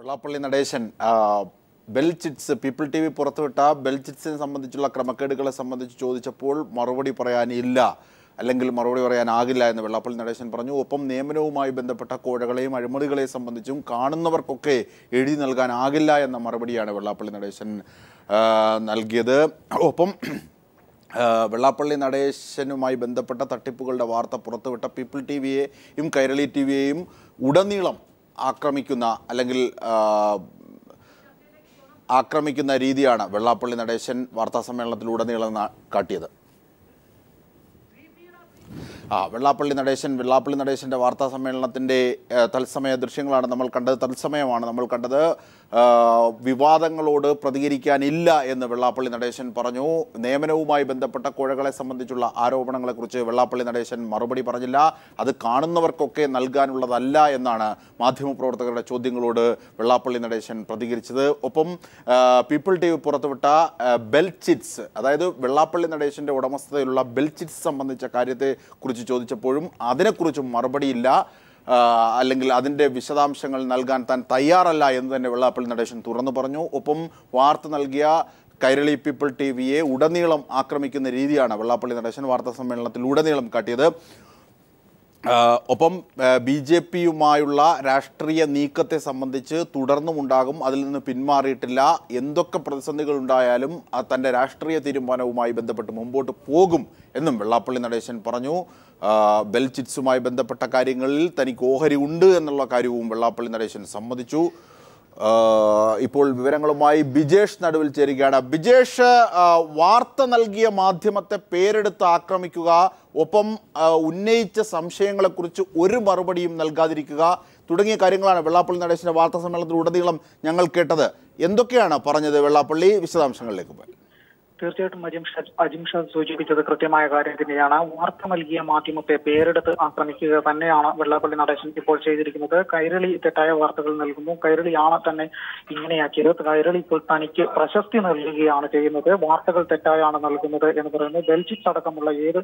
വെള്ളാപ്പള്ളി നടേശൻ ബെൽചിറ്റ്സ് People TV പുറത്തുവിട്ട ബെൽചിറ്റ്സിനെ സംബന്ധിച്ചുള്ള ക്രമക്കേടുകളെ സംബന്ധിച്ച് ചോദിച്ചപ്പോൾ മറുപടി പറയാനില്ല, അല്ലെങ്കിൽ മറുപടി പറയാനാകില്ല എന്ന് വെള്ളാപ്പള്ളി നടേശൻ പറഞ്ഞു. ഒപ്പം നിയമനവുമായി ബന്ധപ്പെട്ട കോഴകളെയും അഴിമതികളെയും സംബന്ധിച്ചും കാണുന്നവർക്കൊക്കെ എഴുതി നൽകാനാകില്ല എന്ന മറുപടിയാണ് വെള്ളാപ്പള്ളി നടേശൻ നൽകിയത്. ഒപ്പം വെള്ളാപ്പള്ളി നടേശനുമായി ബന്ധപ്പെട്ട തട്ടിപ്പുകളുടെ വാർത്ത പുറത്തുവിട്ട പീപ്പിൾ ടി വിയെയും കൈരളി ടി വിയെയും ഉടനീളം ആക്രമിക്കുന്ന രീതിയാണ് വെള്ളാപ്പള്ളി നടേശൻ വാർത്താസമ്മേളനത്തിലുടനീളം കാട്ടിയത്. വെള്ളാപ്പള്ളി നടേശൻ്റെ വാർത്താ സമ്മേളനത്തിൻ്റെ തത്സമയ ദൃശ്യങ്ങളാണ് നമ്മൾ കണ്ടത്, തത്സമയമാണ് നമ്മൾ കണ്ടത്. വിവാദങ്ങളോട് പ്രതികരിക്കാനില്ല എന്ന് വെള്ളാപ്പള്ളി നടേശൻ പറഞ്ഞു. നിയമനവുമായി ബന്ധപ്പെട്ട കോഴകളെ സംബന്ധിച്ചുള്ള ആരോപണങ്ങളെക്കുറിച്ച് വെള്ളാപ്പള്ളി നടേശൻ മറുപടി പറഞ്ഞില്ല. അത് കാണുന്നവർക്കൊക്കെ നൽകാനുള്ളതല്ല എന്നാണ് മാധ്യമപ്രവർത്തകരുടെ ചോദ്യങ്ങളോട് വെള്ളാപ്പള്ളി നടേശൻ പ്രതികരിച്ചത്. ഒപ്പം പീപ്പിൾ ടി വി പുറത്തുവിട്ട ബെൽചിറ്റ്സ്, അതായത് വെള്ളാപ്പള്ളി നടേശൻ്റെ ഉടമസ്ഥതയിലുള്ള ബെൽചിറ്റ്സ് സംബന്ധിച്ച കാര്യത്തെക്കുറിച്ച് ചോദിച്ചപ്പോഴും അതിനെക്കുറിച്ചും മറുപടിയില്ല, അല്ലെങ്കിൽ അതിൻ്റെ വിശദാംശങ്ങൾ നൽകാൻ താൻ തയ്യാറല്ല എന്ന് തന്നെ വെള്ളാപ്പള്ളി നടേശൻ തുറന്നു പറഞ്ഞു. ഒപ്പം വാർത്ത നൽകിയ കൈരളി പീപ്പിൾ ടി വിയെ ഉടനീളം ആക്രമിക്കുന്ന രീതിയാണ് വെള്ളാപ്പള്ളി നടേശൻ വാർത്താ സമ്മേളനത്തിൽ ഉടനീളം കാട്ടിയത്. ഒപ്പം BJP-യുമായുള്ള രാഷ്ട്രീയ നീക്കത്തെ സംബന്ധിച്ച് തുടർന്നുമുണ്ടാകും, അതിൽ നിന്ന് പിന്മാറിയിട്ടില്ല, എന്തൊക്കെ പ്രതിസന്ധികൾ ഉണ്ടായാലും തൻ്റെ രാഷ്ട്രീയ തീരുമാനവുമായി ബന്ധപ്പെട്ട് മുമ്പോട്ട് പോകും എന്നും വെള്ളാപ്പള്ളി നടേശൻ പറഞ്ഞു. ബെൽചിറ്റ്സുമായി ബന്ധപ്പെട്ട കാര്യങ്ങളിൽ തനിക്ക് ഓഹരി ഉണ്ട് എന്നുള്ള കാര്യവും വെള്ളാപ്പള്ളി നടേശൻ സമ്മതിച്ചു. ഇപ്പോൾ വിവരങ്ങളുമായി ബിജേഷ് നടുവിൽ ചേരുകയാണ്. ബിജേഷ്, വാർത്ത നൽകിയ മാധ്യമത്തെ പേരെടുത്ത് ആക്രമിക്കുക, ഒപ്പം ഉന്നയിച്ച സംശയങ്ങളെക്കുറിച്ച് ഒരു മറുപടിയും നൽകാതിരിക്കുക തുടങ്ങിയ കാര്യങ്ങളാണ് വെള്ളാപ്പള്ളി നടേശൻ്റെ വാർത്താ സമ്മേളനത്തിൽ ഉടനീളം ഞങ്ങൾ കേട്ടത്. എന്തൊക്കെയാണ് പറഞ്ഞത് വെള്ളാപ്പള്ളി? വിശദാംശങ്ങളിലേക്ക് പോയി. തീർച്ചയായിട്ടും അജിംഷാദ് സൂചിപ്പിച്ചത് കൃത്യമായ കാര്യം തന്നെയാണ്. വാർത്ത നൽകിയ മാധ്യമത്തെ പേരെടുത്ത് ആക്രമിക്കുക തന്നെയാണ് വെള്ളാപ്പള്ളി നടേശൻ ഇപ്പോൾ ചെയ്തിരിക്കുന്നത്. കൈരളി തെറ്റായ വാർത്തകൾ നൽകുന്നു, കൈരളിയാണ് തന്നെ ഇങ്ങനെയാക്കിയത്, കൈരളി ഇപ്പോൾ തനിക്ക് പ്രശസ്തി നൽകുകയാണ് ചെയ്യുന്നത്, വാർത്തകൾ തെറ്റായാണ് നൽകുന്നത് എന്ന് പറയുന്നത്. ബെൽചിറ്റ്സ് അടക്കമുള്ള ഏത്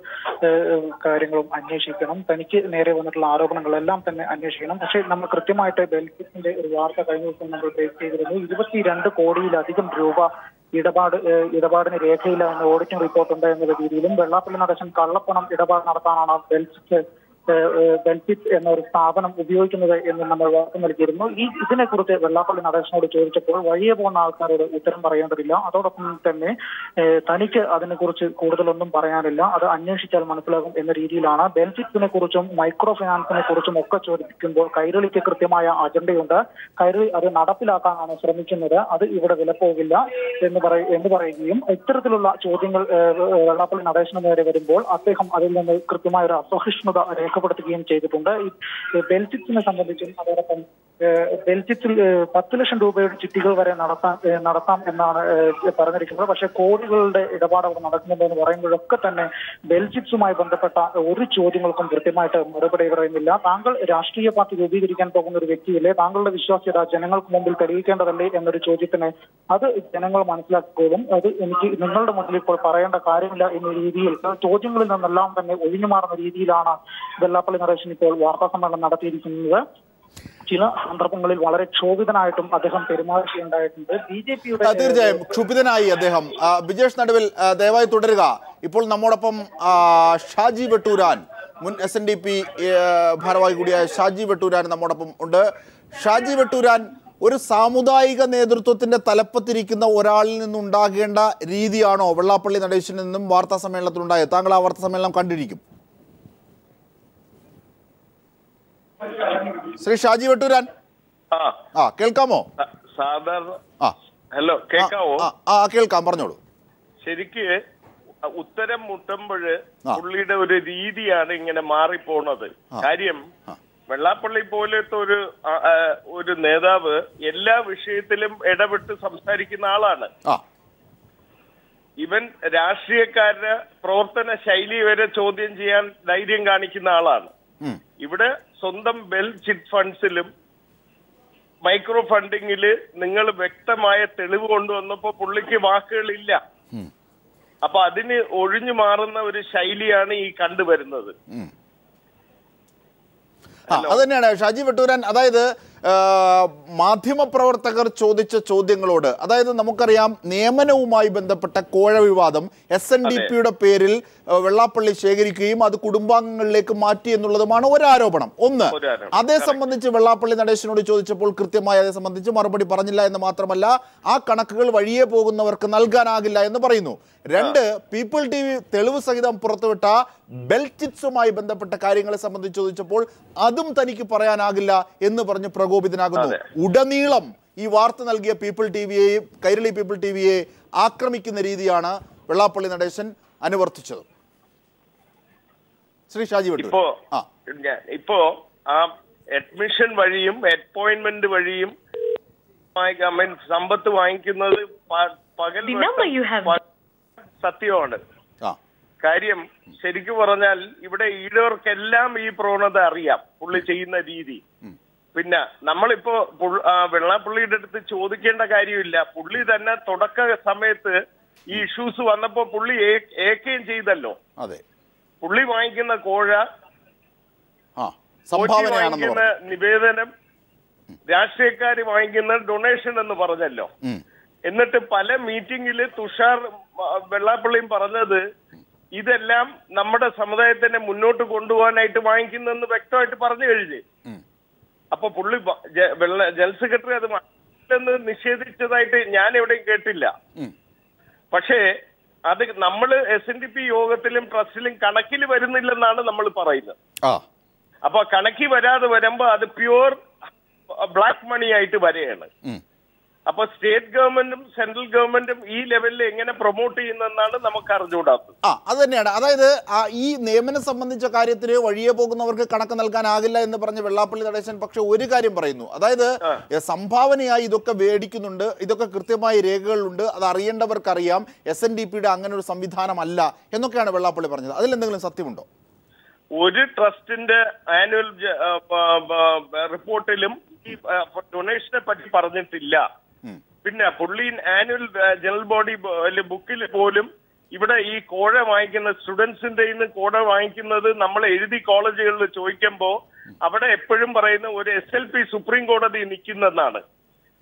കാര്യങ്ങളും അന്വേഷിക്കണം, തനിക്ക് നേരെ വന്നിട്ടുള്ള ആരോപണങ്ങളെല്ലാം തന്നെ അന്വേഷിക്കണം. പക്ഷേ നമ്മൾ കൃത്യമായിട്ട് ബെൽചിറ്റ്സിന്റെ ഒരു വാർത്ത കഴിഞ്ഞ ദിവസം നമ്മൾ ബേസ് ചെയ്തിരുന്നു. 22 കോടിയിലധികം രൂപ ഇടപാടിന് രേഖയില്ല എന്ന ഓഡിറ്റിംഗ് റിപ്പോർട്ടുണ്ട് എന്നുള്ള രീതിയിലും വെള്ളാപ്പള്ളി നടേശൻ കള്ളപ്പണം ഇടപാട് നടത്താനാണ് ബെൽചിറ്റ് എന്ന ഒരു സ്ഥാപനം ഉപയോഗിക്കുന്നത് എന്ന് നമ്മൾ വാർത്ത നൽകിയിരുന്നു. ഇതിനെക്കുറിച്ച് വെള്ളാപ്പള്ളി നടേശനോട് ചോദിച്ചപ്പോൾ വഴിയെ പോകുന്ന ആൾക്കാരോട് ഉത്തരം പറയേണ്ടതില്ല, അതോടൊപ്പം തന്നെ തനിക്ക് അതിനെക്കുറിച്ച് കൂടുതലൊന്നും പറയാനില്ല, അത് അന്വേഷിച്ചാൽ മനസ്സിലാകും എന്ന രീതിയിലാണ്. ബെൽചിറ്റിനെ കുറിച്ചും മൈക്രോ ഫിനാൻസിനെ കുറിച്ചും ഒക്കെ ചോദിക്കുമ്പോൾ കൈരളിക്ക് കൃത്യമായ അജണ്ടയുണ്ട്, കൈരളി അത് നടപ്പിലാക്കാനാണ് ശ്രമിക്കുന്നത്, അത് ഇവിടെ വിലപ്പോകില്ല എന്ന് പറയുകയും ഇത്തരത്തിലുള്ള ചോദ്യങ്ങൾ വെള്ളാപ്പള്ളി നടേശന് നേരെ വരുമ്പോൾ അദ്ദേഹം അതിൽ നിന്ന് കൃത്യമായ ഒരു അസഹിഷ്ണുത രേഖപ്പെടുത്തുകയും ചെയ്തിട്ടുണ്ട്. ബെൽചിറ്റ്സിനെ സംബന്ധിച്ചും അതോടൊപ്പം ബെൽചിറ്റ്സിൽ 10 ലക്ഷം രൂപയുടെ ചിട്ടികൾ വരെ നടത്താം എന്നാണ് പറഞ്ഞിരിക്കുന്നത്. പക്ഷേ കോടികളുടെ ഇടപാട് അവിടെ നടക്കുന്നുണ്ടെന്ന് പറയുമ്പോഴൊക്കെ തന്നെ ബെൽചിറ്റ്സുമായി ബന്ധപ്പെട്ട ഒരു ചോദ്യങ്ങൾക്കും കൃത്യമായിട്ട് മറുപടി പറയുന്നില്ല. താങ്കൾ രാഷ്ട്രീയ പാർട്ടി രൂപീകരിക്കാൻ പോകുന്ന ഒരു വ്യക്തിയല്ലേ, താങ്കളുടെ വിശ്വാസ്യത ജനങ്ങൾക്ക് മുമ്പിൽ തെളിയിക്കേണ്ടതല്ലേ എന്നൊരു ചോദ്യത്തിന് അത് ജനങ്ങൾ മനസ്സിലാക്കുകയും അത് എനിക്ക് നിങ്ങളുടെ മുന്നിൽ ഇപ്പോൾ പറയേണ്ട കാര്യമില്ല എന്ന രീതിയിൽ ചോദ്യങ്ങളിൽ നിന്നെല്ലാം തന്നെ ഒഴിഞ്ഞുമാറുന്ന രീതിയിലാണ് വെള്ളാപ്പള്ളി നടേശൻ ഇപ്പോൾ വാർത്താ സമ്മേളനം നടത്തിയിരിക്കുന്നത്. ചില സന്ദർഭങ്ങളിൽ വളരെ ക്ഷോഭിതനായിട്ടും അദ്ദേഹം പെരുമാറുകയുണ്ടായിട്ടുണ്ട്. BJP-യുടെ തീർച്ചയായും ക്ഷുഭിതനായി അദ്ദേഹം. ബിജേഷ് നടുവിൽ ദയവായി തുടരുക. ഇപ്പോൾ നമ്മോടൊപ്പം ഷാജി വെട്ടൂരാൻ, മുൻ SNDP ഭാരവാഹി കൂടിയായ ഷാജി വെട്ടൂരാൻ നമ്മോടൊപ്പം ഉണ്ട്. ഷാജി വെട്ടൂരാൻ, ഒരു സാമുദായിക നേതൃത്വത്തിന്റെ തലപ്പത്തിരിക്കുന്ന ഒരാളിൽ നിന്നുണ്ടാകേണ്ട രീതിയാണോ വെള്ളാപ്പള്ളി നടേശനിൽ നിന്നും വാർത്താ സമ്മേളനത്തിലുണ്ടായത്? താങ്കൾ ആ വാർത്താ സമ്മേളനം കണ്ടിരിക്കും. ശ്രീ ഷാജി വെട്ടൂരാൻ, കേൾക്കാമോ? ഹലോ, കേൾക്കാവോ? കേൾക്കാം, പറഞ്ഞോളൂ. ശരിക്ക് ഉത്തരം മുട്ടുമ്പോഴ് പുള്ളിയുടെ ഒരു രീതിയാണ് ഇങ്ങനെ മാറിപ്പോണത്. കാര്യം വെള്ളാപ്പള്ളി പോലത്തെ ഒരു നേതാവ് എല്ലാ വിഷയത്തിലും ഇടപെട്ട് സംസാരിക്കുന്ന ആളാണ്. ഇവൻ രാഷ്ട്രീയക്കാരുടെ പ്രവർത്തന ശൈലി വരെ ചോദ്യം ചെയ്യാൻ ധൈര്യം കാണിക്കുന്ന ആളാണ്. ഇവിടെ സ്വന്തം ബെൽചിറ്റ് ഫണ്ട്സിലും മൈക്രോ ഫണ്ടിങ്ങില് നിങ്ങൾ വ്യക്തമായ തെളിവ് കൊണ്ടുവന്നപ്പോ പുള്ളിക്ക് വാക്കുകളില്ല. അപ്പൊ അതിന് ഒഴിഞ്ഞു മാറുന്ന ഒരു ശൈലിയാണ് ഈ കണ്ടുവരുന്നത്. അത് തന്നെയാണ് ഷാജി വെട്ടൂരാൻ. അതായത് മാധ്യമപ്രവർത്തകർ ചോദിച്ച ചോദ്യങ്ങളോട്, അതായത് നമുക്കറിയാം നിയമനവുമായി ബന്ധപ്പെട്ട കോഴ വിവാദം SNDPയുടെ പേരിൽ വെള്ളാപ്പള്ളി ശേഖരിക്കുകയും അത് കുടുംബാംഗങ്ങളിലേക്ക് മാറ്റി എന്നുള്ളതുമാണ് ഒരു ആരോപണം. ഒന്ന്, അതേ സംബന്ധിച്ച് വെള്ളാപ്പള്ളി നടേശനോട് ചോദിച്ചപ്പോൾ കൃത്യമായി അതേ സംബന്ധിച്ച് മറുപടി പറഞ്ഞില്ല എന്ന് മാത്രമല്ല, ആ കണക്കുകൾ വഴിയെ പോകുന്നവർക്ക് നൽകാനാകില്ല എന്ന് പറയുന്നു. രണ്ട്, പീപ്പിൾ TV തെളിവ് സഹിതം പുറത്തുവിട്ട ബെൽറ്റിറ്റ്സുമായി ബന്ധപ്പെട്ട കാര്യങ്ങളെ സംബന്ധിച്ച് ചോദിച്ചപ്പോൾ അതും തനിക്ക് പറയാനാകില്ല എന്ന് പറഞ്ഞ് പ്രകോപിതനാകുന്നു. ഉടനീളം ഈ വാർത്ത നൽകിയ പീപ്പിൾ TVയെയും കൈരളി പീപ്പിൾ TVയെ ആക്രമിക്കുന്ന രീതിയാണ് വെള്ളാപ്പള്ളി നടേശൻ അനുവർത്തിച്ചത്. ശ്രീ ഷാജി വട്ടൂർ, ഇപ്പോ ആ അഡ്മിഷൻ വഴിയും അപ്പോയിന്റ്മെന്റ് വഴിയും സമ്പത്ത് വാങ്ങിക്കുന്നത് പകൽ സത്യമാണ്. കാര്യം ശരിക്കും പറഞ്ഞാൽ ഇവിടെ ഈഴവർക്കെല്ലാം ഈ പ്രവണത അറിയാം, പുള്ളി ചെയ്യുന്ന രീതി. പിന്നെ നമ്മളിപ്പോ വെള്ളാപ്പള്ളിയുടെ അടുത്ത് ചോദിക്കേണ്ട കാര്യമില്ല. പുള്ളി തന്നെ തുടക്ക സമയത്ത് ഈ ഇഷ്യൂസ് വന്നപ്പോ പുള്ളി ഏക്കുകയും ചെയ്തല്ലോ. പുള്ളി വാങ്ങിക്കുന്ന കോഴ, വാങ്ങിക്കുന്ന നിവേദനം, രാഷ്ട്രീയക്കാര് വാങ്ങിക്കുന്ന ഡൊണേഷൻ എന്ന് പറഞ്ഞല്ലോ. എന്നിട്ട് പല മീറ്റിംഗില് തുഷാർ വെള്ളാപ്പള്ളിയും പറഞ്ഞത് ഇതെല്ലാം നമ്മുടെ സമുദായത്തിനെ മുന്നോട്ട് കൊണ്ടുപോകാനായിട്ട് വാങ്ങിക്കുന്നെന്ന് വ്യക്തമായിട്ട് പറഞ്ഞു കഴിഞ്ഞ്. അപ്പൊ പുള്ളി ജനറൽ സെക്രട്ടറി അത് എന്ന് നിഷേധിച്ചതായിട്ട് ഞാൻ എവിടെയും കേട്ടില്ല. പക്ഷേ അത് നമ്മള് SNDP യോഗത്തിലും ട്രസ്റ്റിലും കണക്കിൽ വരുന്നില്ലെന്നാണ് നമ്മൾ പറയുന്നത്. അപ്പൊ കണക്കിൽ വരാതെ വരുമ്പോ അത് പ്യുവർ ബ്ലാക്ക് മണി ആയിട്ട് വരികയാണ്. അപ്പൊ സ്റ്റേറ്റ് ഗവൺമെന്റും സെൻട്രൽ ഗവൺമെന്റും ഈ ലെവലിൽ എങ്ങനെ പ്രൊമോട്ട് ചെയ്യുന്നതെന്നാണ് നമുക്ക് അറിഞ്ഞുകൂടാത്തത്. അത് തന്നെയാണ്. അതായത് ഈ നിയമനം സംബന്ധിച്ച കാര്യത്തിന് വഴിയെ പോകുന്നവർക്ക് കണക്ക് നൽകാനാകില്ല എന്ന് പറഞ്ഞ വെള്ളാപ്പള്ളി നടേശൻ പക്ഷെ ഒരു കാര്യം പറയുന്നു, അതായത് സംഭാവനയായി ഇതൊക്കെ മേടിക്കുന്നുണ്ട്, ഇതൊക്കെ കൃത്യമായ രേഖകളുണ്ട്, അത് അറിയേണ്ടവർക്കറിയാം, SNDPയുടെ അങ്ങനെ ഒരു സംവിധാനമല്ല എന്നൊക്കെയാണ് വെള്ളാപ്പള്ളി പറഞ്ഞത്. അതിലെന്തെങ്കിലും സത്യമുണ്ടോ? ഒരു ട്രസ്റ്റിന്റെ ആനുവൽ റിപ്പോർട്ടിലും ഈ ഡൊണേഷനെ പറ്റി പറഞ്ഞിട്ടില്ല. പിന്നെ പുള്ളി ആനുവൽ ജനറൽ ബോഡി ബുക്കിൽ പോലും ഇവിടെ ഈ കോഴ വാങ്ങിക്കുന്ന സ്റ്റുഡൻസിന്റെ കോഴ വാങ്ങിക്കുന്നത് നമ്മൾ എഴുതി കോളേജുകളിൽ ചോദിക്കുമ്പോൾ അവിടെ എപ്പോഴും പറയുന്ന ഒരു SLP സുപ്രീം കോടതി നിൽക്കുന്നതെന്നാണ്,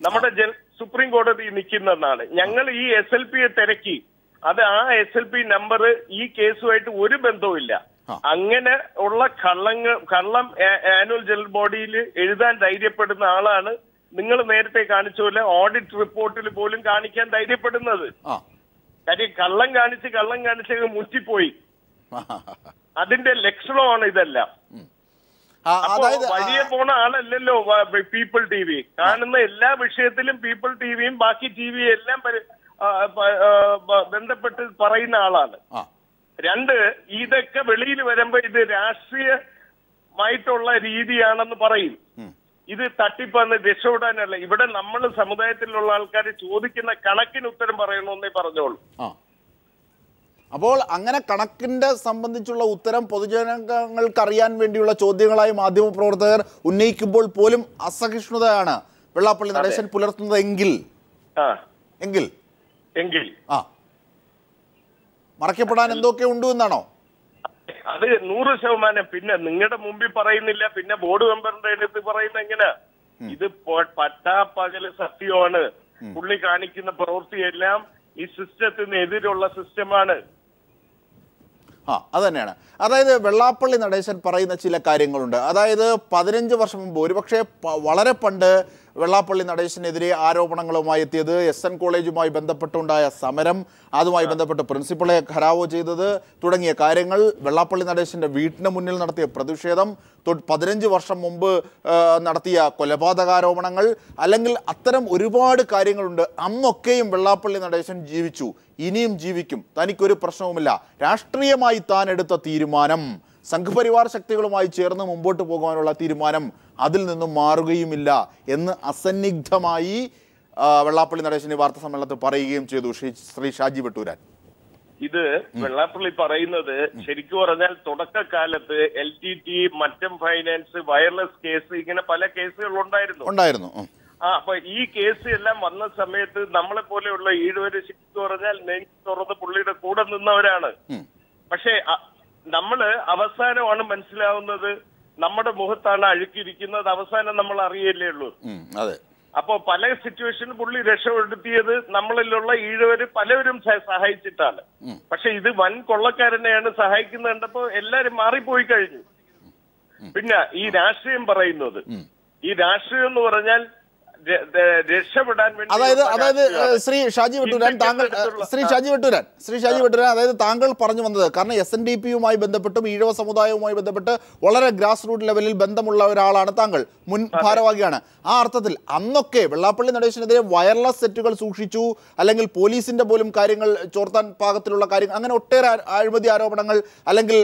നമ്മുടെ സുപ്രീം കോടതി നിൽക്കുന്നതെന്നാണ്. ഞങ്ങൾ ഈ SLPയെ തിരക്കി, അത് ആ SLP നമ്പർ ഈ കേസുമായിട്ട് ഒരു ബന്ധവുമില്ല. അങ്ങനെ ഉള്ള കള്ളം ആനുവൽ ജനറൽ ബോഡിയിൽ എഴുതാൻ ധൈര്യപ്പെടുന്ന ആളാണ് നിങ്ങൾ നേരത്തെ കാണിച്ച പോലെ ഓഡിറ്റ് റിപ്പോർട്ടിൽ പോലും കാണിക്കാൻ ധൈര്യപ്പെടുന്നത്. കാര്യം കള്ളം കാണിച്ച് മുറ്റിപ്പോയി. അതിന്റെ ലക്ഷണമാണ് ഇതെല്ലാം. വഴിയെ പോണ ആളല്ലല്ലോ പീപ്പിൾ TV. കാണുന്ന എല്ലാ വിഷയത്തിലും പീപ്പിൾ TVയും ബാക്കി TVയും എല്ലാം ബന്ധപ്പെട്ട് പറയുന്ന ആളാണ്. രണ്ട്, ഇതൊക്കെ വെളിയിൽ വരുമ്പോ ഇത് രാഷ്ട്രീയമായിട്ടുള്ള രീതിയാണെന്ന് പറയും. ഇത് തട്ടിപ്പാന്ന് രക്ഷപ്പെടാനല്ല. ഇവിടെ നമ്മൾ സമുദായത്തിലുള്ള ആൾക്കാർ ചോദിക്കുന്ന കണക്കിന് ഉത്തരം പറയണമെന്നേ പറഞ്ഞോളൂ. അപ്പോൾ അങ്ങനെ കണക്കിന്റെ സംബന്ധിച്ചുള്ള ഉത്തരം പൊതുജനങ്ങൾക്ക് അറിയാൻ വേണ്ടിയുള്ള ചോദ്യങ്ങളായി മാധ്യമപ്രവർത്തകർ ഉന്നയിക്കുമ്പോൾ പോലും അസഹിഷ്ണുതയാണ് വെള്ളാപ്പള്ളി നടേശൻ പുലർത്തുന്നത് എങ്കിൽ മറക്കപ്പെടാൻ എന്തൊക്കെ ഉണ്ട് എന്നാണോ? അത് 100%. പിന്നെ നിങ്ങളുടെ മുമ്പിൽ പറയുന്നില്ല, പിന്നെ ബോർഡ് മെമ്പറിന്റെ അടുത്ത് പറയുന്ന എങ്ങനെ? ഇത് പട്ടാപ്പകല് സത്യമാണ്. പുള്ളി കാണിക്കുന്ന പ്രവൃത്തിയെല്ലാം ഈ സിസ്റ്റത്തിന് എതിരുള്ള സിസ്റ്റമാണ്. അത് തന്നെയാണ്. അതായത് വെള്ളാപ്പള്ളി നടേശൻ പറയുന്ന ചില കാര്യങ്ങളുണ്ട്. അതായത് 15 വർഷം മുമ്പ്, ഒരുപക്ഷെ വളരെ പണ്ട് വെള്ളാപ്പള്ളി നടേശനെതിരെ ആരോപണങ്ങളുമായി എത്തിയത് SN കോളേജുമായി ബന്ധപ്പെട്ടുണ്ടായ സമരം, അതുമായി ബന്ധപ്പെട്ട് പ്രിൻസിപ്പളെ ഖരാവോ ചെയ്തത് തുടങ്ങിയ കാര്യങ്ങൾ, വെള്ളാപ്പള്ളി നടേശൻ്റെ വീട്ടിന് മുന്നിൽ നടത്തിയ പ്രതിഷേധം, 15 വർഷം മുമ്പ് നടത്തിയ കൊലപാതകാരോപണങ്ങൾ, അല്ലെങ്കിൽ അത്തരം ഒരുപാട് കാര്യങ്ങളുണ്ട്. അന്നൊക്കെയും വെള്ളാപ്പള്ളി നടേശൻ ജീവിച്ചു, ഇനിയും ജീവിക്കും, തനിക്കൊരു പ്രശ്നവുമില്ല. രാഷ്ട്രീയമായി താൻ എടുത്ത തീരുമാനം, സംഘപരിവാർ ശക്തികളുമായി ചേർന്ന് മുമ്പോട്ട് പോകാനുള്ള തീരുമാനം, അതിൽ നിന്നും മാറുകയുമില്ല എന്ന് അസന്നിഗ്ധമായി വെള്ളാപ്പള്ളി നടേശൻ വാർത്താ സമ്മേളനത്തിൽ പറയുകയും ചെയ്തു. ശ്രീ ഷാജി വട്ടൂരാൻ, ഇത് വെള്ളാപ്പള്ളി പറയുന്നത് ശരിക്കും പറഞ്ഞാൽ തുടക്കകാലത്ത് LTT, മറ്റം ഫൈനാൻസ്, വയർലെസ് കേസ്, ഇങ്ങനെ പല കേസുകൾ ഉണ്ടായിരുന്നു. അപ്പൊ ഈ കേസ് എല്ലാം വന്ന സമയത്ത് നമ്മളെ പോലെയുള്ള ഈഴുവര് ശരിക്കും പറഞ്ഞാൽ നെഞ്ച് തുറന്ന് പുള്ളിയുടെ കൂടെ നിന്നവരാണ്. പക്ഷെ നമ്മള് അവസാനമാണ് മനസ്സിലാവുന്നത് നമ്മുടെ മുഖത്താണ് അഴുക്കിരിക്കുന്നത്, അവസാനം നമ്മൾ അറിയല്ലേ ഉള്ളൂ. അതെ. അപ്പോ പല സിറ്റുവേഷനും പുള്ളി രക്ഷപ്പെടുത്തിയത് നമ്മളിലുള്ള ഈഴവര് പലവരും സഹായിച്ചിട്ടാണ്. പക്ഷെ ഇത് വൻ കൊള്ളക്കാരനെയാണ് സഹായിക്കുന്നത് കണ്ടപ്പോ എല്ലാരും മാറിപ്പോയി കഴിഞ്ഞു. പിന്നെ ഈ രാഷ്ട്രീയം പറയുന്നത്, ഈ രാഷ്ട്രീയം എന്ന് പറഞ്ഞാൽ രക്ഷപ്പെടാൻ വേണ്ടി, അതായത് ശ്രീ ഷാജി വെട്ടൂരാൻ അതായത് താങ്കൾ പറഞ്ഞു വന്നത്, കാരണം SNDP-യുമായി ബന്ധപ്പെട്ടും ഈഴവ സമുദായവുമായി ബന്ധപ്പെട്ട് വളരെ ഗ്രാസ് റൂട്ട് ലെവലിൽ ബന്ധമുള്ള ഒരാളാണ് താങ്കൾ, മുൻ ഭാരവാഹിയാണ്. ആ അർത്ഥത്തിൽ അന്നൊക്കെ വെള്ളാപ്പള്ളി നടേശനെതിരെ വയർലെസ് സെറ്റുകൾ സൂക്ഷിച്ചു, അല്ലെങ്കിൽ പോലീസിന്റെ പോലും കാര്യങ്ങൾ ചോർത്താൻ പാകത്തിലുള്ള കാര്യങ്ങൾ, അങ്ങനെ ഒട്ടേറെ അഴിമതി ആരോപണങ്ങൾ, അല്ലെങ്കിൽ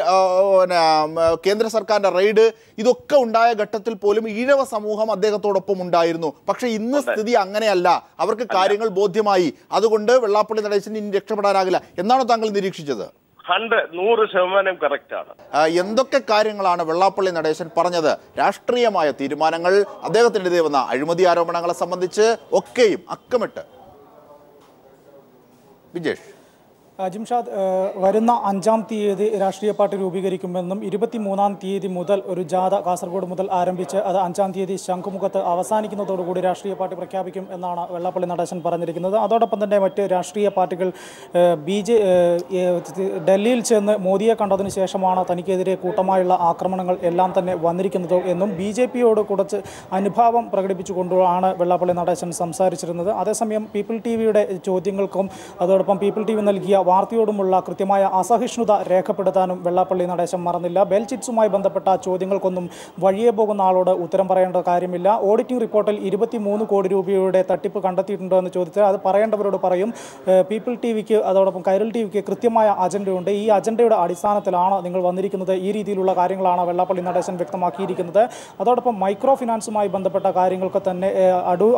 കേന്ദ്ര സർക്കാരിന്റെ റെയ്ഡ്, ഇതൊക്കെ ഉണ്ടായ ഘട്ടത്തിൽ പോലും ഈഴവ സമൂഹം അദ്ദേഹത്തോടൊപ്പം ഉണ്ടായിരുന്നു. പക്ഷേ ഇന്ന് സ്ഥിതി അങ്ങനെയല്ല, അവർക്ക് കാര്യങ്ങൾ ബോധ്യമായി. അതുകൊണ്ട് വെള്ളാപ്പള്ളി നടേശൻ ഇനി രക്ഷപ്പെടാനാകില്ല എന്നാണ് താങ്കൾ നിരീക്ഷിച്ചത്? 100% കറക്റ്റ് ആണ്. എന്തൊക്കെ കാര്യങ്ങളാണ് വെള്ളാപ്പള്ളി നടേശൻ പറഞ്ഞത്? രാഷ്ട്രീയമായ തീരുമാനങ്ങൾ, അദ്ദേഹത്തിനെതിരെ വന്ന അഴിമതി ആരോപണങ്ങളെ സംബന്ധിച്ച് ഒക്കെയും അക്കമിട്ട് വിജേഷ്. ജിംഷാദ്, വരുന്ന 5-ാം തീയതി രാഷ്ട്രീയ പാർട്ടി രൂപീകരിക്കുമെന്നും 23-ാം തീയതി മുതൽ ഒരു ജാഥ കാസർഗോഡ് മുതൽ ആരംഭിച്ച് അത് 5-ാം തീയതി ശംഖുമുഖത്ത് അവസാനിക്കുന്നതോടുകൂടി രാഷ്ട്രീയ പാർട്ടി പ്രഖ്യാപിക്കും എന്നാണ് വെള്ളാപ്പള്ളി നടേശൻ പറഞ്ഞിരിക്കുന്നത്. അതോടൊപ്പം തന്നെ മറ്റ് രാഷ്ട്രീയ പാർട്ടികൾ ഡൽഹിയിൽ ചെന്ന് മോദിയെ കണ്ടതിന് ശേഷമാണ് തനിക്കെതിരെ കൂട്ടമായുള്ള ആക്രമണങ്ങൾ എല്ലാം തന്നെ വന്നിരിക്കുന്നത് എന്നും BJP-യോട് കുറച്ച് അനുഭാവം പ്രകടിപ്പിച്ചുകൊണ്ടാണ് വെള്ളാപ്പള്ളി നടേശൻ സംസാരിച്ചിരുന്നത്. അതേസമയം പീപ്പിൾ TV-യുടെ ചോദ്യങ്ങൾക്കും അതോടൊപ്പം പീപ്പിൾ TV നൽകിയ വാർത്തയോടുമുള്ള കൃത്യമായ അസഹിഷ്ണുത രേഖപ്പെടുത്താനും വെള്ളാപ്പള്ളി നടേശൻ മറന്നില്ല. ബെൽചിറ്റ്സുമായി ബന്ധപ്പെട്ട ചോദ്യങ്ങൾക്കൊന്നും വഴിയെ പോകുന്ന ആളോട് ഉത്തരം പറയേണ്ട കാര്യമില്ല. ഓഡിറ്റിംഗ് റിപ്പോർട്ടിൽ 23 കോടി രൂപയുടെ തട്ടിപ്പ് കണ്ടെത്തിയിട്ടുണ്ടോ എന്ന് ചോദിച്ചാൽ അത് പറയേണ്ടവരോട് പറയും. പീപ്പിൾ TV-ക്ക് അതോടൊപ്പം കൈരൾ TV-ക്ക് കൃത്യമായ അജണ്ടയുണ്ട്. ഈ അജണ്ടയുടെ അടിസ്ഥാനത്തിലാണ് നിങ്ങൾ വന്നിരിക്കുന്നത്. ഈ രീതിയിലുള്ള കാര്യങ്ങളാണ് വെള്ളാപ്പള്ളി നടേശൻ വ്യക്തമാക്കിയിരിക്കുന്നത്. അതോടൊപ്പം മൈക്രോ ഫിനാൻസുമായി ബന്ധപ്പെട്ട കാര്യങ്ങൾക്ക് തന്നെ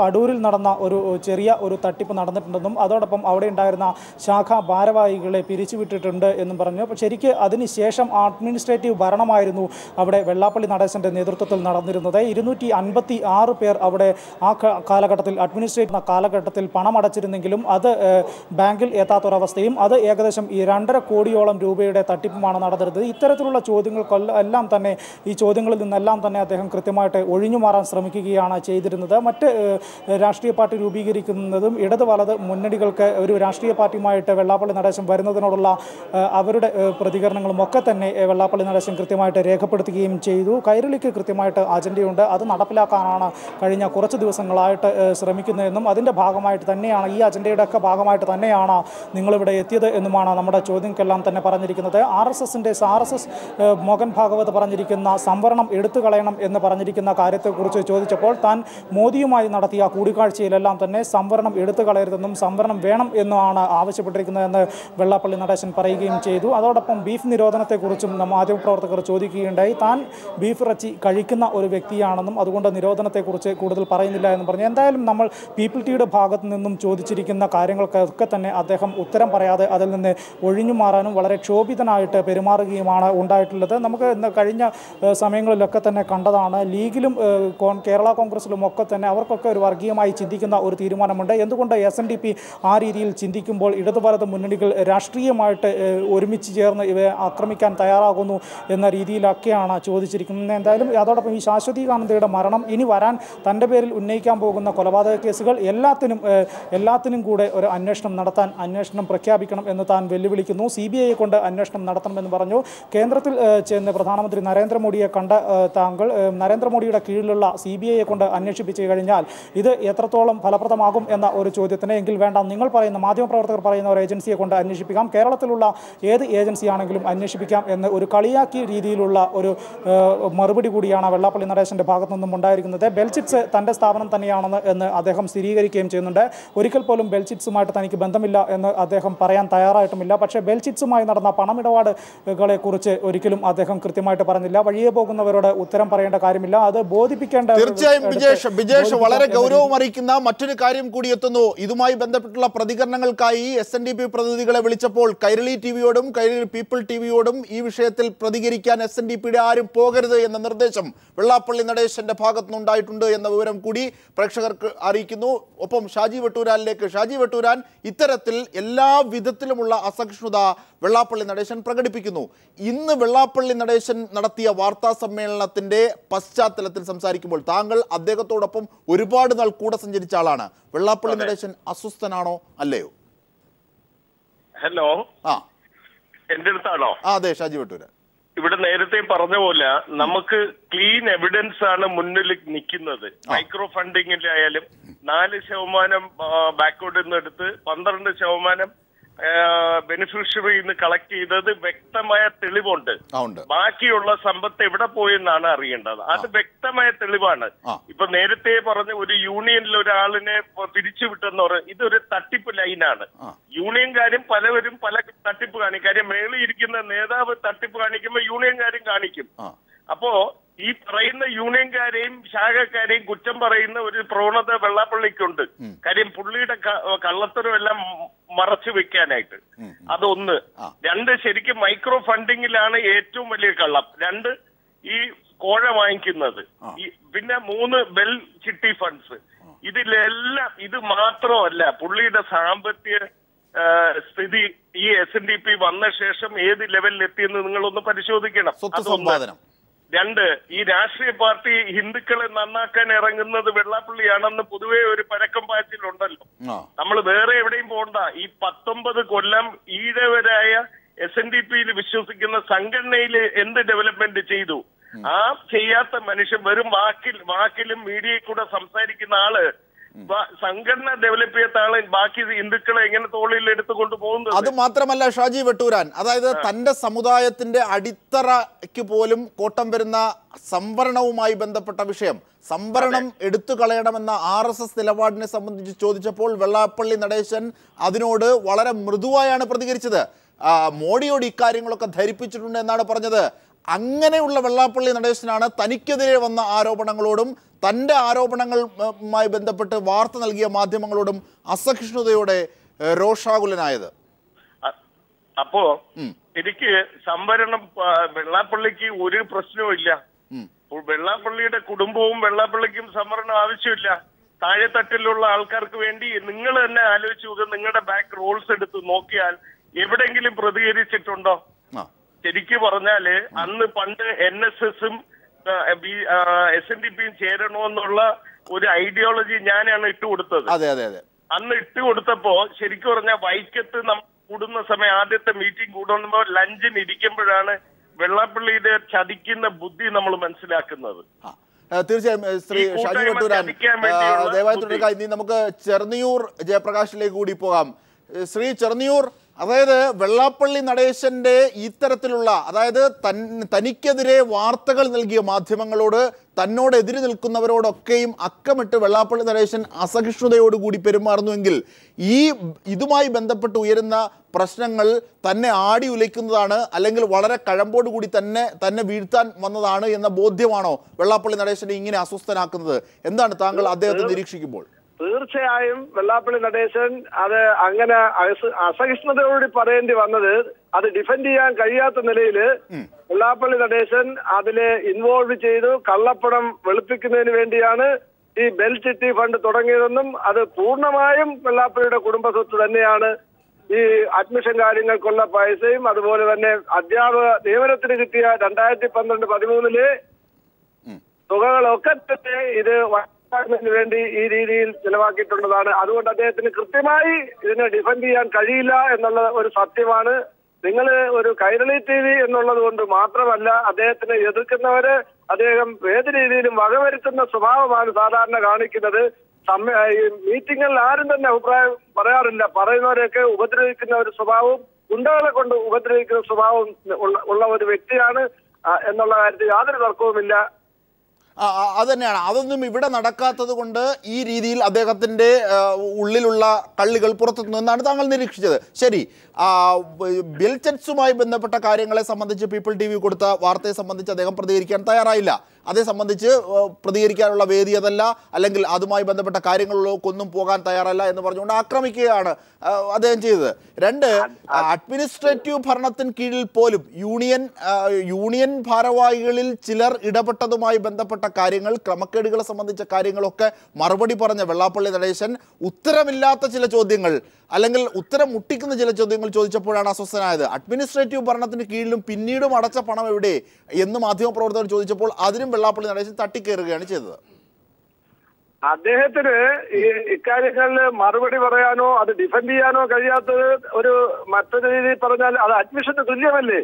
അടൂരിൽ നടന്ന ഒരു ചെറിയ ഒരു തട്ടിപ്പ് നടന്നിട്ടുണ്ടെന്നും അതോടൊപ്പം അവിടെ ഉണ്ടായിരുന്ന ശാഖാ ഭാരവാഹികളെ പിരിച്ചുവിട്ടിട്ടുണ്ട് എന്നും പറഞ്ഞു. അപ്പോൾ ശരിക്ക് അതിനുശേഷം അഡ്മിനിസ്ട്രേറ്റീവ് ഭരണമായിരുന്നു അവിടെ വെള്ളാപ്പള്ളി നടേശൻ്റെ നേതൃത്വത്തിൽ നടന്നിരുന്നത്. 256 പേർ അവിടെ ആ കാലഘട്ടത്തിൽ അഡ്മിനിസ്ട്രേറ്റീവ് കാലഘട്ടത്തിൽ പണം അടച്ചിരുന്നെങ്കിലും അത് ബാങ്കിൽ എത്താത്തൊരവസ്ഥയും അത് ഏകദേശം 2.5 കോടിയോളം രൂപയുടെ തട്ടിപ്പുമാണ് നടന്നിരുന്നത്. ഇത്തരത്തിലുള്ള ചോദ്യങ്ങൾക്കെല്ലാം തന്നെ ഈ ചോദ്യങ്ങളിൽ നിന്നെല്ലാം തന്നെ അദ്ദേഹം കൃത്യമായിട്ട് ഒഴിഞ്ഞു മാറാൻ ശ്രമിക്കുകയാണ് ചെയ്തിരുന്നത്. മറ്റ് രാഷ്ട്രീയ പാർട്ടി രൂപീകരിക്കുന്നതും ഇടത് വലത് മുന്നണികൾക്ക് ഒരു രാഷ്ട്രീയ പാർട്ടിയുമായിട്ട് വെള്ളാപ്പള്ളി നടേശൻ വരുന്നതിനോടുള്ള അവരുടെ പ്രതികരണങ്ങളും ഒക്കെ തന്നെ വെള്ളാപ്പള്ളി നടേശൻ കൃത്യമായിട്ട് രേഖപ്പെടുത്തുകയും ചെയ്തു. കൈരളിക്ക് കൃത്യമായിട്ട് അജണ്ടയുണ്ട്, അത് നടപ്പിലാക്കാനാണ് കഴിഞ്ഞ കുറച്ച് ദിവസങ്ങളായിട്ട് ശ്രമിക്കുന്നതെന്നും അതിൻ്റെ ഭാഗമായിട്ട് തന്നെയാണ് ഈ അജണ്ടയുടെയൊക്കെ ഭാഗമായിട്ട് തന്നെയാണ് നിങ്ങളിവിടെ എത്തിയത് എന്നുമാണ് നമ്മുടെ ചോദ്യങ്ങൾക്കെല്ലാം തന്നെ പറഞ്ഞിരിക്കുന്നത്. RSS മോഹൻ ഭാഗവത് പറഞ്ഞിരിക്കുന്ന സംവരണം എടുത്തു കളയണം എന്ന് പറഞ്ഞിരിക്കുന്ന കാര്യത്തെക്കുറിച്ച് ചോദിച്ചപ്പോൾ താൻ മോദിയുമായി നടത്തിയ കൂടിക്കാഴ്ചയിലെല്ലാം തന്നെ സംവരണം എടുത്തു കളയരുതെന്നും സംവരണം വേണം എന്നാണ് ആവശ്യപ്പെട്ടിരിക്കുന്നതെന്ന് വെള്ളാപ്പള്ളി നടേശൻ പറയുകയും ചെയ്തു. അതോടൊപ്പം ബീഫ് നിരോധനത്തെക്കുറിച്ചും മാധ്യമപ്രവർത്തകർ ചോദിക്കുകയുണ്ടായി. താൻ ബീഫ് ഇറച്ചി കഴിക്കുന്ന ഒരു വ്യക്തിയാണെന്നും അതുകൊണ്ട് നിരോധനത്തെക്കുറിച്ച് കൂടുതൽ പറയുന്നില്ല എന്നും പറഞ്ഞു. എന്തായാലും നമ്മൾ പീപ്പിൾ ടിയുടെ ഭാഗത്ത് നിന്നും ചോദിച്ചിരിക്കുന്ന കാര്യങ്ങൾക്കൊക്കെ തന്നെ അദ്ദേഹം ഉത്തരം പറയാതെ അതിൽ നിന്ന് ഒഴിഞ്ഞു മാറാനും വളരെ ക്ഷോഭിതനായിട്ട് പെരുമാറുകയുമാണ് ഉണ്ടായിട്ടുള്ളത്. നമുക്ക് കഴിഞ്ഞ സമയങ്ങളിലൊക്കെ തന്നെ കണ്ടതാണ്. ലീഗിലും കേരള കോൺഗ്രസിലും ഒക്കെ തന്നെ അവർക്കൊക്കെ ഒരു വർഗീയമായി ചിന്തിക്കുന്ന ഒരു തീരുമാനമുണ്ട്. എന്തുകൊണ്ട് SNDP ആ രീതിയിൽ ചിന്തിക്കുമ്പോൾ ഇടതു വലത് മുന്നണികൾ രാഷ്ട്രീയമായിട്ട് ഒരുമിച്ച് ചേർന്ന് ഇവയെ ആക്രമിക്കാൻ തയ്യാറാകുന്നു എന്ന രീതിയിലൊക്കെയാണ് ചോദിച്ചിരിക്കുന്നത്. എന്തായാലും അതോടൊപ്പം ഈ ശാശ്വതീകാനന്ദയുടെ മരണം, ഇനി വരാൻ തൻ്റെ പേരിൽ ഉന്നയിക്കാൻ പോകുന്ന കൊലപാതക കേസുകൾ എല്ലാത്തിനും കൂടെ ഒരു അന്വേഷണം പ്രഖ്യാപിക്കണം എന്ന് താൻ വെല്ലുവിളിക്കുന്നു. CBI കൊണ്ട് അന്വേഷണം നടത്തണമെന്ന് പറഞ്ഞു. കേന്ദ്രത്തിൽ ചെന്ന് പ്രധാനമന്ത്രി നരേന്ദ്രമോദിയെ കണ്ട താങ്കൾ നരേന്ദ്രമോദിയുടെ കീഴിലുള്ള CBI കൊണ്ട് അന്വേഷിപ്പിച്ചു കഴിഞ്ഞാൽ ഇത് എത്രത്തോളം ഫലപ്രദമാകും എന്ന ഒരു ചോദ്യത്തിന് എങ്കിൽ വേണ്ട, നിങ്ങൾ പറയുന്ന മാധ്യമപ്രവർത്തകർ പറയുന്ന ഒരു ഏജൻസിയെ കൊണ്ട് അന്വേഷിപ്പിക്കാം, കേരളത്തിലുള്ള ഏത് ഏജൻസിയാണെങ്കിലും അന്വേഷിപ്പിക്കാം എന്ന് ഒരു കളിയാക്കിയ രീതിയിലുള്ള ഒരു മറുപടി കൂടിയാണ് വെള്ളാപ്പള്ളി നടേശൻ്റെ ഭാഗത്തു നിന്നും ഉണ്ടായിരിക്കുന്നത്. ബെൽചിറ്റ്സ് തൻ്റെ സ്ഥാപനം തന്നെയാണെന്ന് അദ്ദേഹം സ്ഥിരീകരിക്കുകയും ചെയ്യുന്നുണ്ട്. ഒരിക്കൽ പോലും ബെൽചിറ്റ്സുമായിട്ട് തനിക്ക് ബന്ധമില്ല എന്ന് അദ്ദേഹം പറയാൻ തയ്യാറായിട്ടുമില്ല. പക്ഷേ ബെൽചിറ്റ്സുമായി നടന്ന പണമിടപാടുകളെ കുറിച്ച് ഒരിക്കലും അദ്ദേഹം കൃത്യമായിട്ട് പറഞ്ഞില്ല. വഴിയെ പോകുന്നവരോട് ഉത്തരം പറയേണ്ട കാര്യമില്ല, അത് ബോധിപ്പിക്കേണ്ട. തീർച്ചയായും ബിജേഷ് വളരെ ഗൗരവം അറിയിക്കുന്ന മറ്റൊരു കാര്യം കൂടി എത്തുന്നു. ഇതുമായി ബന്ധപ്പെട്ടുള്ള പ്രതികരണങ്ങൾക്കായി SNDP പ്രതിനിധി പ്രതിനിധികളെ വിളിച്ചപ്പോൾ കൈരളി ടിവിയോടും കൈരളി പീപ്പിൾ ടിവിയോടും ഈ വിഷയത്തിൽ പ്രതികരിക്കാൻ SNDPയുടെ ആരും പോകരുത് എന്ന നിർദ്ദേശം വെള്ളാപ്പള്ളി നടേശന്റെ ഭാഗത്തുനിന്നുണ്ടായിട്ടുണ്ട് എന്ന വിവരം കൂടി പ്രേക്ഷകർക്ക് അറിയിക്കുന്നു. ഒപ്പം ഷാജി വെട്ടൂരാനിലേക്ക്. ഷാജി വെട്ടൂരാൻ, ഇത്തരത്തിൽ എല്ലാ വിധത്തിലുമുള്ള അസഹിഷ്ണുത വെള്ളാപ്പള്ളി നടേശൻ പ്രകടിപ്പിക്കുന്നു. ഇന്ന് വെള്ളാപ്പള്ളി നടേശൻ നടത്തിയ വാർത്താ സമ്മേളനത്തിന്റെ പശ്ചാത്തലത്തിൽ സംസാരിക്കുമ്പോൾ താങ്കൾ അദ്ദേഹത്തോടൊപ്പം ഒരുപാട് നാൾ കൂടെ സഞ്ചരിച്ച ആളാണ്. വെള്ളാപ്പള്ളി നടേശൻ അസ്വസ്ഥനാണോ അല്ലയോ? ഹലോ, എന്റെ അടുത്താണോ? അതെ, ഷാജി വെട്ടൂരാൻ. ഇവിടെ നേരത്തെ പറഞ്ഞ പോലെ നമുക്ക് ക്ലീൻ എവിഡൻസ് ആണ് മുന്നിൽ നിൽക്കുന്നത്. മൈക്രോ ഫണ്ടിങ്ങിലായാലും 4% ബാക്ക്വേർഡിൽ നിന്ന് എടുത്ത് 12% ബെനിഫിഷ്യറിയിൽ നിന്ന് കളക്ട് ചെയ്തത് വ്യക്തമായ തെളിവുണ്ട്. ബാക്കിയുള്ള സമ്പത്ത് എവിടെ പോയെന്നാണ് അറിയേണ്ടത്. അത് വ്യക്തമായ തെളിവാണ്. ഇപ്പൊ നേരത്തെ പറഞ്ഞ ഒരു യൂണിയനിൽ ഒരാളിനെ പിരിച്ചുവിട്ടെന്ന് പറഞ്ഞ ഇതൊരു തട്ടിപ്പ് ലൈനാണ്. യൂണിയൻകാരും പലവരും പല തട്ടിപ്പ് കാണിക്കും. കാര്യം മേളിൽ ഇരിക്കുന്ന നേതാവ് തട്ടിപ്പ് കാണിക്കുമ്പോൾ യൂണിയൻകാരും കാണിക്കും. അപ്പോ ഈ പറയുന്ന യൂണിയൻകാരെയും ശാഖക്കാരെയും കുറ്റം പറയുന്ന ഒരു പ്രവണത വെള്ളാപ്പള്ളിക്കുണ്ട്. കാര്യം പുള്ളിയുടെ കള്ളത്തരം എല്ലാം മറച്ചു വെക്കാനായിട്ട്. അതൊന്ന്. 2, ശരിക്കും മൈക്രോ ഫണ്ടിങ്ങിലാണ് ഏറ്റവും വലിയ കള്ളം. 2, ഈ കോഴ വാങ്ങിക്കുന്നത്. പിന്നെ 3, ബെൽ ചിട്ടി ഫണ്ട്സ്. ഇതിലെല്ലാം ഇത് മാത്രമല്ല, പുള്ളിയുടെ സാമ്പത്തിക സ്ഥിതി ഈ SNDP വന്ന ശേഷം ഏത് ലെവലിൽ എത്തിയെന്ന് നിങ്ങളൊന്ന് പരിശോധിക്കണം. 2, ഈ രാഷ്ട്രീയ പാർട്ടി ഹിന്ദുക്കളെ നന്നാക്കാൻ ഇറങ്ങുന്നത് വെള്ളാപ്പള്ളിയാണെന്ന് പൊതുവെ ഒരു പരക്കം പാച്ചിലുണ്ടല്ലോ. നമ്മൾ വേറെ എവിടെയും പോകണ്ട. ഈ 19 കൊല്ലം ഈഴവരായ SNDPയിൽ വിശ്വസിക്കുന്ന സംഘടനയിൽ എന്ത് ഡെവലപ്മെന്റ് ചെയ്തു? ആ ചെയ്യാത്ത മനുഷ്യൻ വെറും വാക്കിലും മീഡിയയിൽ കൂടെ സംസാരിക്കുന്ന ആള് സംഘടന ഡെവലപ്പ് ചെയ്യാത്ത ആളെ ബാക്കി ഹിന്ദുക്കളെ എങ്ങനെ തോളിൽ എടുത്തുകൊണ്ട് പോകുന്നത്? അത് മാത്രമല്ല ഷാജി വെട്ടൂരാൻ, അതായത് തന്റെ സമുദായത്തിന്റെ അടിത്തറയ്ക്ക് പോലും കോട്ടം വരുന്ന സംവരണവുമായി ബന്ധപ്പെട്ട വിഷയം, സംവരണം എടുത്തു കളയണമെന്ന RSS നിലപാടിനെ സംബന്ധിച്ച് ചോദിച്ചപ്പോൾ വെള്ളാപ്പള്ളി നടേശൻ അതിനോട് വളരെ മൃദുവായാണ് പ്രതികരിച്ചത്. മോഡിയോട് ഇക്കാര്യങ്ങളൊക്കെ ധരിപ്പിച്ചിട്ടുണ്ട് എന്നാണ് പറഞ്ഞത്. അങ്ങനെയുള്ള വെള്ളാപ്പള്ളി നടേശനാണ് തനിക്കെതിരെ വന്ന ആരോപണങ്ങളോടും തന്റെ ആരോപണങ്ങളുമായി ബന്ധപ്പെട്ട് വാർത്ത നൽകിയ മാധ്യമങ്ങളോടും അസഹിഷ്ണുതയോടെ രോഷാകുലനായത്. അപ്പോ എനിക്ക് സംവരണം വെള്ളാപ്പള്ളിക്ക് ഒരു പ്രശ്നവും ഇല്ല. വെള്ളാപ്പള്ളിയുടെ കുടുംബവും വെള്ളാപ്പള്ളിക്കും സംവരണം ആവശ്യമില്ല. താഴെത്തട്ടിലുള്ള ആൾക്കാർക്ക് വേണ്ടി നിങ്ങൾ തന്നെ ആലോചിച്ച് നോക്കുക. നിങ്ങളുടെ ബാക്ക് റോൾസ് എടുത്ത് നോക്കിയാൽ എവിടെയെങ്കിലും പ്രതികരിച്ചിട്ടുണ്ടോ? ശരിക്കും പറഞ്ഞാല് അന്ന് പണ്ട് NSSഉം SNDPയും ചേരണമെന്നുള്ള ഒരു ഐഡിയോളജി ഞാനാണ് ഇട്ടുകൊടുത്തത്. അന്ന് ഇട്ടുകൊടുത്തപ്പോ ശരിക്കും പറഞ്ഞാൽ വൈക്കത്ത് കൂടുന്ന സമയം ആദ്യത്തെ മീറ്റിംഗ് കൂടുമ്പോ ലഞ്ചിന് ഇരിക്കുമ്പോഴാണ് വെള്ളാപ്പള്ളിയുടെ ചതിക്കുന്ന ബുദ്ധി നമ്മൾ മനസ്സിലാക്കുന്നത്. തീർച്ചയായും ശ്രീ ഷാജി വെട്ടൂരാൻ, ദയവായി തുടരുക. ഇനി നമുക്ക് ചെർന്നിയൂർ ജയപ്രകാശിലേക്ക് കൂടി പോകാം. ശ്രീ ചെർന്നിയൂർ, അതായത് വെള്ളാപ്പള്ളി നടേശന്റെ ഇത്തരത്തിലുള്ള, അതായത് തനിക്കെതിരെ വാർത്തകൾ നൽകിയ മാധ്യമങ്ങളോട്, തന്നോട് എതിര് നിൽക്കുന്നവരോടൊക്കെയും അക്കമിട്ട് വെള്ളാപ്പള്ളി നടേശൻ അസഹിഷ്ണുതയോടുകൂടി പെരുമാറുന്നുവെങ്കിൽ ഇതുമായി ബന്ധപ്പെട്ട് ഉയരുന്ന പ്രശ്നങ്ങൾ തന്നെ ആടി ഉലയ്ക്കുന്നതാണ്, അല്ലെങ്കിൽ വളരെ കഴമ്പോടുകൂടി തന്നെ വീഴ്ത്താൻ വന്നതാണ് എന്ന ബോധ്യമാണോ വെള്ളാപ്പള്ളി നടേശനെ ഇങ്ങനെ അസ്വസ്ഥനാക്കുന്നത്? എന്താണ് താങ്കൾ അദ്ദേഹത്തെ നിരീക്ഷിക്കുമ്പോൾ? തീർച്ചയായും വെള്ളാപ്പള്ളി നടേശൻ അത് അങ്ങനെ അസഹിഷ്ണുതയോട് പറയേണ്ടി വന്നത്, അത് ഡിഫെൻഡ് ചെയ്യാൻ കഴിയാത്ത നിലയിൽ വെള്ളാപ്പള്ളി നടേശൻ അതിലെ ഇൻവോൾവ് ചെയ്തു. കള്ളപ്പണം വെളുപ്പിക്കുന്നതിന് വേണ്ടിയാണ് ഈ ബെൽ ചിട്ടി ഫണ്ട് തുടങ്ങിയതെന്നും അത് പൂർണ്ണമായും വെള്ളാപ്പള്ളിയുടെ കുടുംബ സ്വത്ത് തന്നെയാണ്. ഈ അഡ്മിഷൻ കാര്യങ്ങൾക്കുള്ള പൈസയും അതുപോലെ തന്നെ അധ്യാപക നിയമനത്തിന് കിട്ടിയ 2012-13 തുകകളൊക്കെ തന്നെ ഇത് വേണ്ടി ഈ രീതിയിൽ ചെലവാക്കിയിട്ടുള്ളതാണ്. അതുകൊണ്ട് അദ്ദേഹത്തിന് കൃത്യമായി ഇതിനെ ഡിഫെൻഡ് ചെയ്യാൻ കഴിയില്ല എന്നുള്ള ഒരു സത്യമാണ്. നിങ്ങൾ ഒരു കൈരളി TV എന്നുള്ളത് കൊണ്ട് മാത്രമല്ല അദ്ദേഹത്തിനെ എതിർക്കുന്നവര് അദ്ദേഹം ഏത് രീതിയിലും വകവരുത്തുന്ന സ്വഭാവമാണ് സാധാരണ കാണിക്കുന്നത്. മീറ്റിംഗിൽ ആരും തന്നെ അഭിപ്രായം പറയാറില്ല. പറയുന്നവരെയൊക്കെ ഉപദ്രവിക്കുന്ന ഒരു സ്വഭാവവും ഗുണ്ടകളെ കൊണ്ട് ഉപദ്രവിക്കുന്ന സ്വഭാവവും ഉള്ള ഒരു വ്യക്തിയാണ് എന്നുള്ള കാര്യത്തിൽ യാതൊരു തർക്കവുമില്ല. അത് തന്നെയാണ്. അതൊന്നും ഇവിടെ നടക്കാത്തത് കൊണ്ട് ഈ രീതിയിൽ അദ്ദേഹത്തിൻ്റെ ഉള്ളിലുള്ള കള്ളികൾ പുറത്തെത്തുന്നു എന്നാണ് താങ്കൾ നിരീക്ഷിച്ചത്. ശരി, ബെൽചെറ്റ്സുമായി ബന്ധപ്പെട്ട കാര്യങ്ങളെ സംബന്ധിച്ച് പീപ്പിൾ TV കൊടുത്ത വാർത്തയെ സംബന്ധിച്ച് അദ്ദേഹം പ്രതികരിക്കാൻ തയ്യാറായില്ല. അതേ സംബന്ധിച്ച് പ്രതികരിക്കാനുള്ള വേദി അതല്ല, അല്ലെങ്കിൽ അതുമായി ബന്ധപ്പെട്ട കാര്യങ്ങളിലേക്കൊന്നും പോകാൻ തയ്യാറല്ല എന്ന് പറഞ്ഞുകൊണ്ട് ആക്രമിക്കുകയാണ് അദ്ദേഹം ചെയ്തത്. രണ്ട്, അഡ്മിനിസ്ട്രേറ്റീവ് ഭരണത്തിന് കീഴിൽ പോലും യൂണിയൻ ഭാരവാഹികളിൽ ചിലർ ഇടപെട്ടതുമായി ബന്ധപ്പെട്ട കാര്യങ്ങൾ, ക്രമക്കേടുകളെ സംബന്ധിച്ച കാര്യങ്ങളൊക്കെ മറുപടി പറഞ്ഞ വെള്ളാപ്പള്ളി നടേശൻ ഉത്തരമില്ലാത്ത ചില ചോദ്യങ്ങൾ, അല്ലെങ്കിൽ ഉത്തരം മുട്ടിക്കുന്ന ചില ചോദ്യങ്ങൾ ചോദിച്ചപ്പോഴാണ് അസ്വസ്ഥനായത്. അഡ്മിനിസ്ട്രേറ്റീവ് ഭരണത്തിന് കീഴിലും പിന്നീടും അടച്ച പണം എവിടെ എന്ന് മാധ്യമപ്രവർത്തകർ ചോദിച്ചപ്പോൾ അതിനും വെള്ളാപ്പള്ളി നടേശൻ തട്ടിക്കയറുകയാണ് ചെയ്തത്. അദ്ദേഹത്തിന് ഈ ഇക്കാര്യങ്ങളിൽ മറുപടി പറയാനോ അത് ഡിഫെൻഡ് ചെയ്യാനോ കഴിയാത്തത് ഒരു മറ്റൊരു രീതിയിൽ പറഞ്ഞാൽ അത് അഡ്മിഷന് തുല്യമല്ലേ?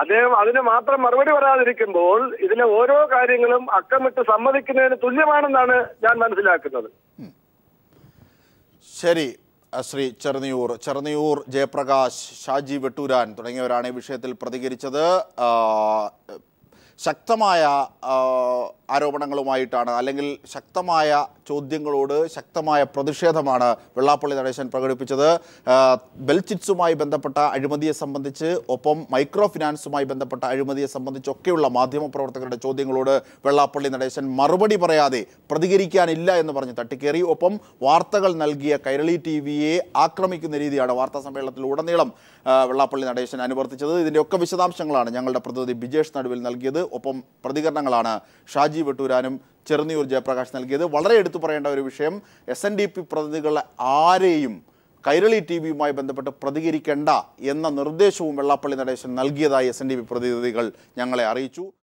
അദ്ദേഹം അതിന് മാത്രം മറുപടി പറയാതിരിക്കുമ്പോൾ ഇതിലെ ഓരോ കാര്യങ്ങളും അക്കമിട്ട് സമ്മതിക്കുന്നതിന് തുല്യമാണെന്നാണ് ഞാൻ മനസ്സിലാക്കുന്നത്. ശരി, ശ്രീ ചെറുനിയൂർ ജയപ്രകാശ്, ഷാജി വെട്ടൂരാൻ തുടങ്ങിയവരാണ് ഈ വിഷയത്തിൽ പ്രതികരിച്ചത്. ശക്തമായ ആരോപണങ്ങളുമായിട്ടാണ്, അല്ലെങ്കിൽ ശക്തമായ ചോദ്യങ്ങളോട് ശക്തമായ പ്രതിഷേധമാണ് വെള്ളാപ്പള്ളി നടേശൻ പ്രകടിപ്പിച്ചത്. ബെൽചിറ്റ്സുമായി ബന്ധപ്പെട്ട അഴിമതിയെ സംബന്ധിച്ച്, ഒപ്പം മൈക്രോ ഫിനാൻസുമായി ബന്ധപ്പെട്ട അഴിമതിയെ സംബന്ധിച്ചൊക്കെയുള്ള മാധ്യമപ്രവർത്തകരുടെ ചോദ്യങ്ങളോട് വെള്ളാപ്പള്ളി നടേശൻ മറുപടി പറയാതെ പ്രതികരിക്കാനില്ല എന്ന് പറഞ്ഞ് തട്ടിക്കേറി. ഒപ്പം വാർത്തകൾ നൽകിയ കൈരളി TVയെ ആക്രമിക്കുന്ന രീതിയാണ് വാർത്താ സമ്മേളനത്തിൽ ഉടനീളം വെള്ളാപ്പള്ളി നടേശൻ അനുവർത്തിച്ചത്. ഇതിൻ്റെയൊക്കെ വിശദാംശങ്ങളാണ് ഞങ്ങളുടെ പ്രതിനിധി ബിജേഷ് നടുവിൽ നൽകിയത്. ഒപ്പം പ്രതികരണങ്ങളാണ് ഷാജി വെട്ടൂരാനും ചെറുനിയൂർ ജയപ്രകാശ് നൽകിയത്. വളരെ എടുത്തു പറയേണ്ട ഒരു വിഷയം, SNDP പ്രതിനിധികളെ ആരെയും കൈരളി TVയുമായി ബന്ധപ്പെട്ട് പ്രതികരിക്കേണ്ട എന്ന നിർദ്ദേശവും വെള്ളാപ്പള്ളി നടേശൻ നൽകിയതായി SNDP പ്രതിനിധികൾ ഞങ്ങളെ അറിയിച്ചു.